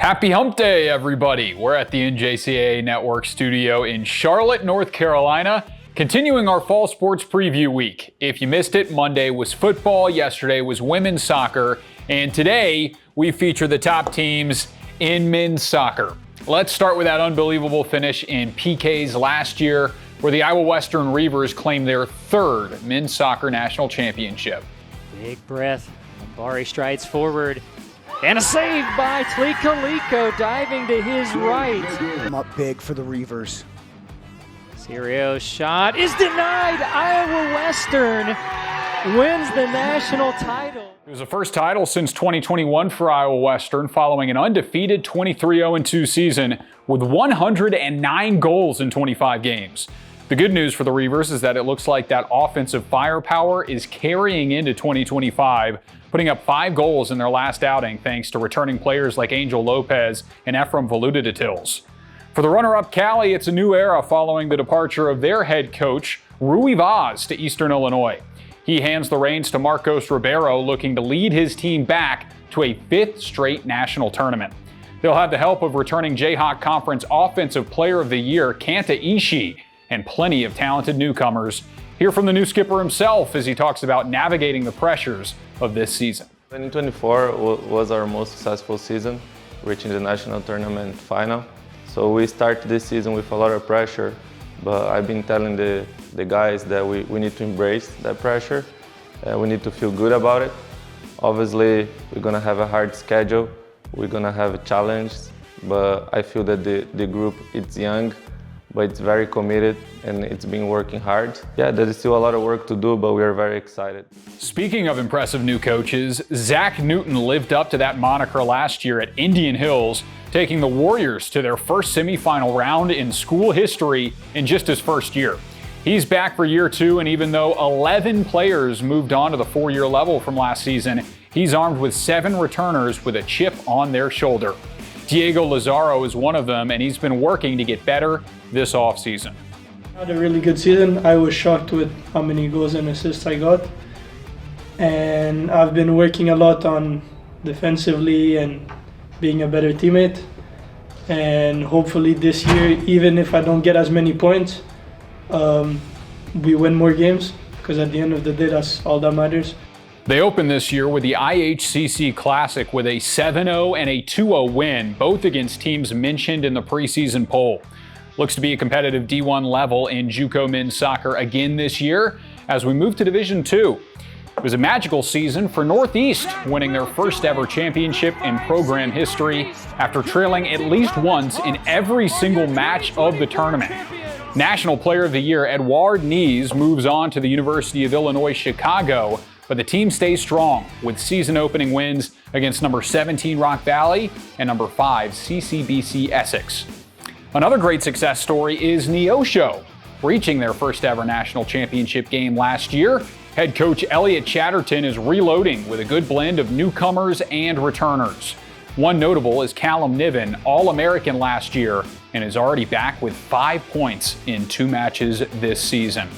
Happy Hump Day, everybody. We're at the NJCAA Network studio in Charlotte, North Carolina, continuing our fall sports preview week. If you missed it, Monday was football, yesterday was women's soccer, and today we feature the top teams in men's soccer. Let's start with that unbelievable finish in PK's last year, where the Iowa Western Reavers claimed their third men's soccer national championship. Big breath. Bari strides forward. And a save by Tlicaliko, diving to his right. I'm up big for the Reavers. Cirio's shot is denied. Iowa Western wins the national title. It was the first title since 2021 for Iowa Western, following an undefeated 23-0-2 season with 109 goals in 25 games. The good news for the Reavers is that it looks like that offensive firepower is carrying into 2025, putting up 5 goals in their last outing thanks to returning players like Angel Lopez and Ephraim Valuda-Tils. For the runner-up Cali, it's a new era following the departure of their head coach, Rui Vaz, to Eastern Illinois. He hands the reins to Marcos Ribeiro, looking to lead his team back to a 5th straight national tournament. They'll have the help of returning Jayhawk Conference Offensive Player of the Year, Kanta Ishii, and plenty of talented newcomers. Hear from the new skipper himself as he talks about navigating the pressures of this season. 2024 was our most successful season, reaching the national tournament final. So we started this season with a lot of pressure, but I've been telling the guys that we need to embrace that pressure. We need to feel good about it. Obviously, we're gonna have a hard schedule. We're gonna have a challenge, but I feel that the group, it's young, but it's very committed and it's been working hard. Yeah, there is still a lot of work to do, but we are very excited. Speaking of impressive new coaches, Zach Newton lived up to that moniker last year at Indian Hills, taking the Warriors to their first semifinal round in school history in just his first year. He's back for year 2, and even though 11 players moved on to the 4-year level from last season, he's armed with 7 returners with a chip on their shoulder. Diego Lazaro is one of them, and he's been working to get better this offseason. I had a really good season. I was shocked with how many goals and assists I got. And I've been working a lot on defensively and being a better teammate. And hopefully this year, even if I don't get as many points, we win more games, because at the end of the day, that's all that matters. They opened this year with the IHCC Classic with a 7-0 and a 2-0 win, both against teams mentioned in the preseason poll. Looks to be a competitive D1 level in JUCO men's soccer again this year as we move to Division II. It was a magical season for Northeast, winning their first ever championship in program history after trailing at least once in every single match of the tournament. National Player of the Year Edouard Nees moves on to the University of Illinois Chicago, but the team stays strong with season-opening wins against number 17 Rock Valley and number 5 CCBC Essex. Another great success story is Neosho, reaching their first ever national championship game last year. Head coach Elliot Chatterton is reloading with a good blend of newcomers and returners. One notable is Callum Niven, All-American last year, and is already back with 5 points in 2 matches this season.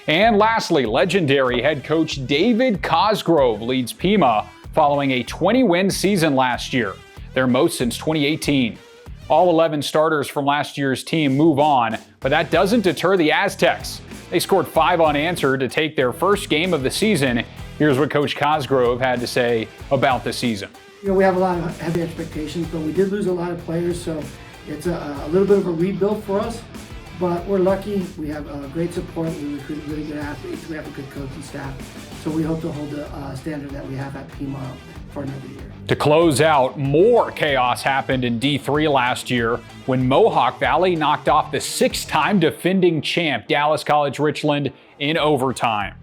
And lastly, legendary head coach David Cosgrove leads Pima following a 20-win season last year, their most since 2018. All 11 starters from last year's team move on, but that doesn't deter the Aztecs. They scored 5 unanswered to take their first game of the season. Here's what Coach Cosgrove had to say about the season. You know, we have a lot of heavy expectations, but we did lose a lot of players, so it's a little bit of a rebuild for us. But we're lucky. We have great support. We recruit really good athletes. We have a good coaching staff. So we hope to hold the standard that we have at Pima for another year. To close out, more chaos happened in D3 last year when Mohawk Valley knocked off the 6-time defending champ Dallas College Richland in overtime.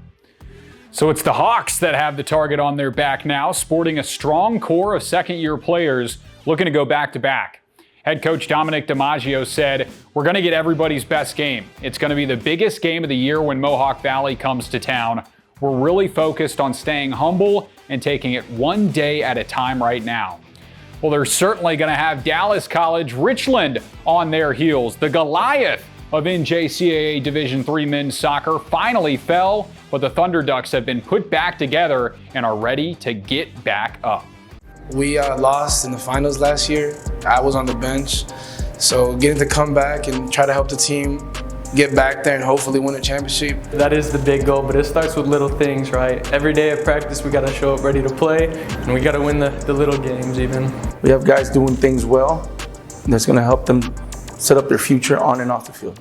So it's the Hawks that have the target on their back now, sporting a strong core of second-year players looking to go back-to-back. Head coach Dominic DiMaggio said, "We're going to get everybody's best game. It's going to be the biggest game of the year when Mohawk Valley comes to town. We're really focused on staying humble and taking it one day at a time right now." Well, they're certainly going to have Dallas College Richland on their heels. The Goliath of NJCAA Division III men's soccer finally fell, but the Thunder Ducks have been put back together and are ready to get back up. We lost in the finals last year. I was on the bench. So getting to come back and try to help the team get back there and hopefully win a championship. That is the big goal, but it starts with little things, right? Every day of practice, we got to show up ready to play, and we got to win the little games even. We have guys doing things well that's going to help them set up their future on and off the field.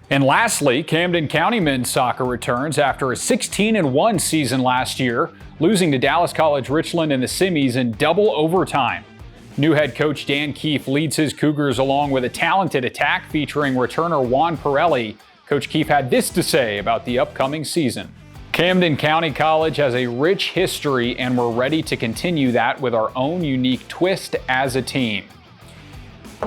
And lastly, Camden County men's soccer returns after a 16-1 season last year, losing to Dallas College Richland in the semis in double overtime. New head coach Dan Keefe leads his Cougars along with a talented attack featuring returner Juan Pirelli. Coach Keefe had this to say about the upcoming season. Camden County College has a rich history, and we're ready to continue that with our own unique twist as a team.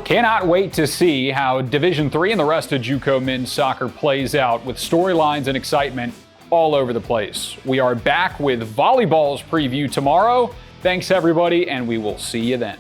Cannot wait to see how Division III and the rest of JUCO men's soccer plays out, with storylines and excitement all over the place. We are back with volleyball's preview tomorrow. Thanks everybody, and we will see you then.